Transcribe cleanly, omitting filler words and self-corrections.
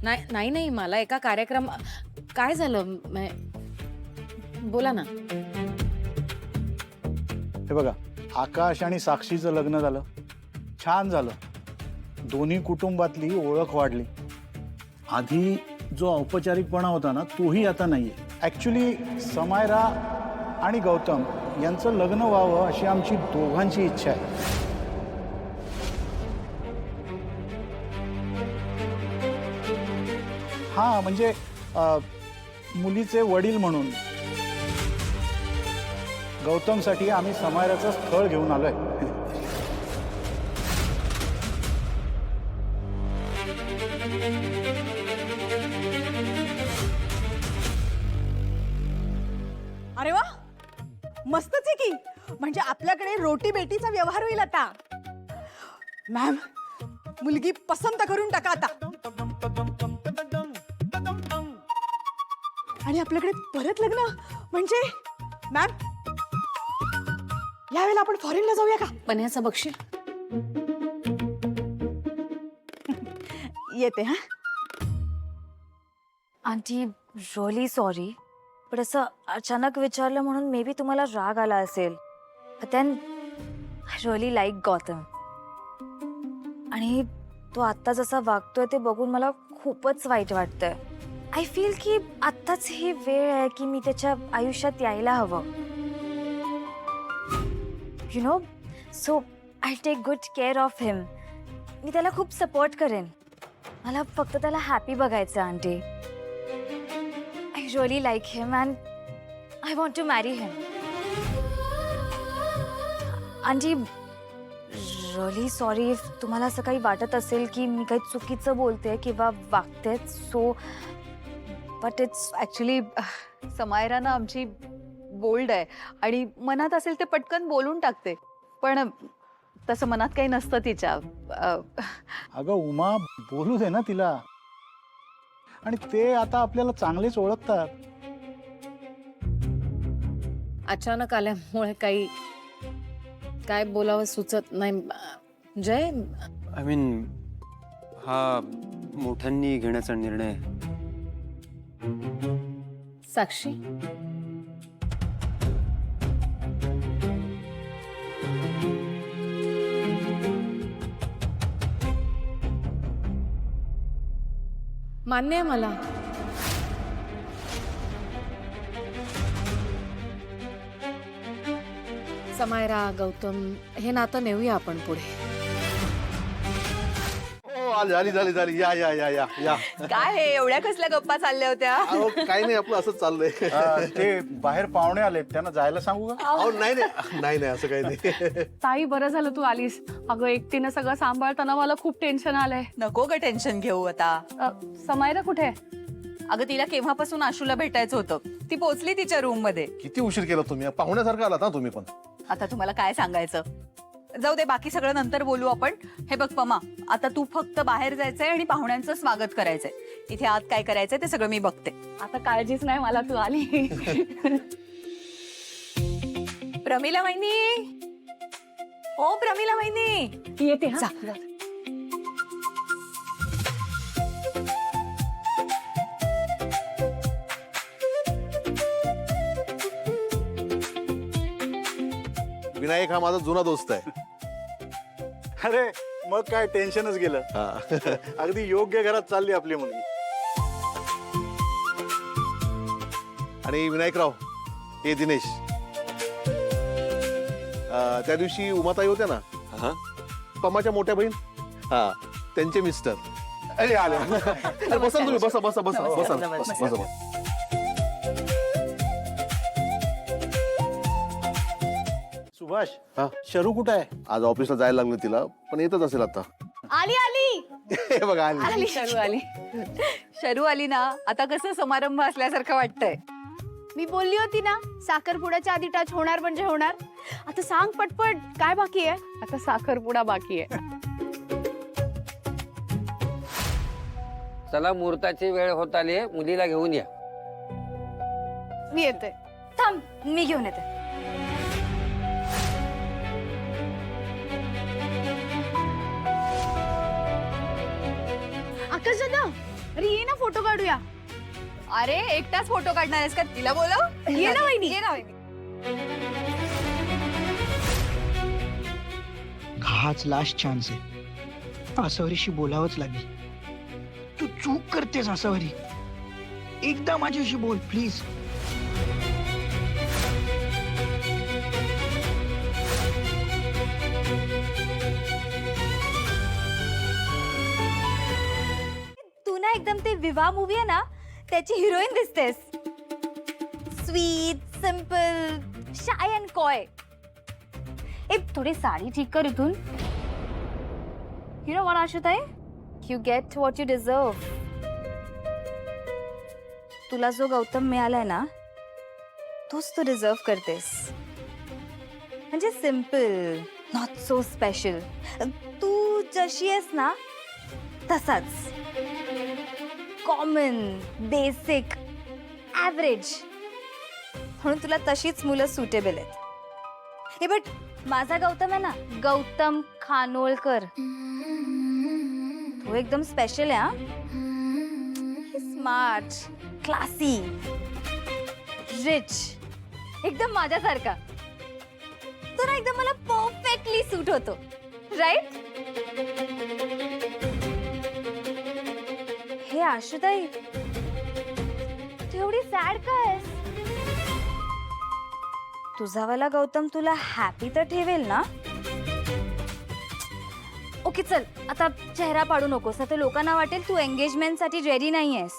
नाही नाही मला एका कार्यक्रम काय झालं बोला ना. हे बघा, आकाश आणि साक्षीचं लग्न झालं, छान झालं. दोन्ही कुटुंबातली ओळख वाढली. आधी जो औपचारिकपणा होता ना तोही आता नाहीये. ऍक्च्युली समायरा आणि गौतम यांचं लग्न व्हावं अशी आमची दोघांची इच्छा आहे. हा म्हणजे मुलीचे वडील म्हणून गौतमसाठी आम्ही समायराचं स्थळ घेऊन आलोय. अरे वा, मस्तच आहे की. म्हणजे आपल्याकडे रोटी बेटीचा व्यवहार होईल आता. मॅम, मुलगी पसंत करून टाका आता. आणि आपल्याकडे परत लग्न म्हणजे मॅम, यावेळेला आपण फॉरेनला जाऊया का? पण याचं बक्षीस येते. हा आंटी रिअली सॉरी, पण असं अचानक विचारलं म्हणून मे बी तुम्हाला राग आला असेल. Then I really like Gautam आणि तो आत्ता जसा वागतोय ते बघून मला खूपच वाईट वाटतंय. आय फील की आत्ताच ही वेळ आहे की मी त्याच्या आयुष्यात यायला हवं. You know, so I take good care of him. मी त्याला खूप सपोर्ट करेन. मला फक्त त्याला हॅपी बघायचं aunty. I really like him and I want to marry him. Auntie, really sorry if तुम्हाला असं काही वाटत असेल की मी काही चुकीचं बोलते किंवा वागते. So but it's actually Samaira ना आमची बोल्ड आहे आणि मनात असेल ते पटकन बोलून टाकते. पण तसं मनात काही नसतं तिच्या. अगं उमा, बोलू दे ना तिला. आणि ते आता आपल्याला चांगलेच ओळखतात. अचानक आल्यामुळे काही काय बोलावं सुचत नाही. जय, आय मीन हा मोठ्यांनी घेण्याचा निर्णय. साक्षी मान्य आहे मला. समायरा गौतम हे नातं नेऊया आपण पुढे. झाली या या या या या. काय हे एवढ्या कसल्या गप्पा चालल्या होत्या? अहो काही नाही, आपलं असंच चाललंय. ते बाहेर पाहुणे आले, त्यांना जायला सांगू का? अहो नाही नाही नाही नाही असं काही नाही. ताई, बरं झालं तू आलीस. अगं एकटीनं सगळं सांभाळताना मला खूप टेन्शन आलंय. नको ग टेन्शन घेऊ आता. समायरा कुठे? अगं तिला केव्हापासून आशूला भेटायचं होतं. ती पोहोचली तिच्या रूम मध्ये. किती उशीर केला तुम्ही, पाहुण्यासारखं आलात ना तुम्ही पण. आता तुम्हाला काय सांगायचं, जाऊ दे, बाकी सगळं नंतर बोलू आपण. हे बघ पमा, आता तू फक्त बाहेर जायचंय आणि पाहुण्यांचं स्वागत करायचंय. इथे आत काय करायचंय ते सगळं मी बघते. आता काळजीच नाही मला, तू आली. प्रमिला वहिनी, ओ प्रमिला वहिनी, येते. हा. जा. विनायक हा माझा जुना दोस्त आहे. अरे मग काय टेन्शनच गेलं. अगदी योग्य घरात चालली आपली मुलगी. आणि विनायकराव, हे दिनेश. त्या दिवशी उमाताई होत्या ना, हा, पमाच्या मोठ्या बहीण, हा त्यांचे मिस्टर. अरे आले. अरे बसा तुम्ही, बसा बसा बसा बसा बसा बसा. सुभाष, हा? शरू कुठं आहे? आज ऑफिसला जायला लागलं तिला, पण येतच असेल आता. आली आली. हे बघा आली. आली शरू आली. शरू आली ना, आता कसं समारंभ असल्यासारखं वाटतंय. मी बोलली होती ना, साखरपुड्याच्या आधी टच होणार म्हणजे होणार. आता सांग पटपट, काय बाकी आहे? आता साखरपुडा बाकी आहे. चला, मुहूर्ताची वेळ होत आली, मुलीला घेऊन या. मी येते. थांब, मी घेऊन येते. आकाश दादा, अरे अरे ये ना फोटो काढूया. अरे एकटाच फोटो काढणार आहेस का? तिला बोलव. ये ना वहिनी. ये ना वहिनी. हाच लास्ट चान्स आहे. आसावरीशी बोलावंच लागेल. तू चूक करतेस आसावरी. एकदा माझ्याशी बोल प्लीज. तू ना एकदम ते विवाह मूवी आहे ना त्याची हिरोईन दिसतेस. Sweet simple shy and coy. ए थोडी साडी ठीक कर इथून. You know what Ashutai, you get what you deserve. तुला जो गौतम मिळालाय ना तोच तू डिझर्व करतेस. म्हणजे सिंपल, नॉट सो स्पेशल. तू जशी आहेस ना तसाच. Common, basic, average. म्हणून तुला तशीच मुलं सुटेबल आहेत. हे बट माझा गौतम आहे ना, गौतम खानोळकर, तो एकदम स्पेशल आहे. हा स्मार्ट, क्लासी, रिच, एकदम माझ्यासारखा. तो ना एकदम मला परफेक्टली सूट होतो. राईट? हे आशुताई, तू एवढी सॅड काय आहेस? तुझावाला गौतम तुला हॅपी तर ठेवेल ना? ओके चल, आता चेहरा पाडू नकोस. आता लोकांना वाटेल तू एंगेजमेंट साठी रेडी नाही आहेस.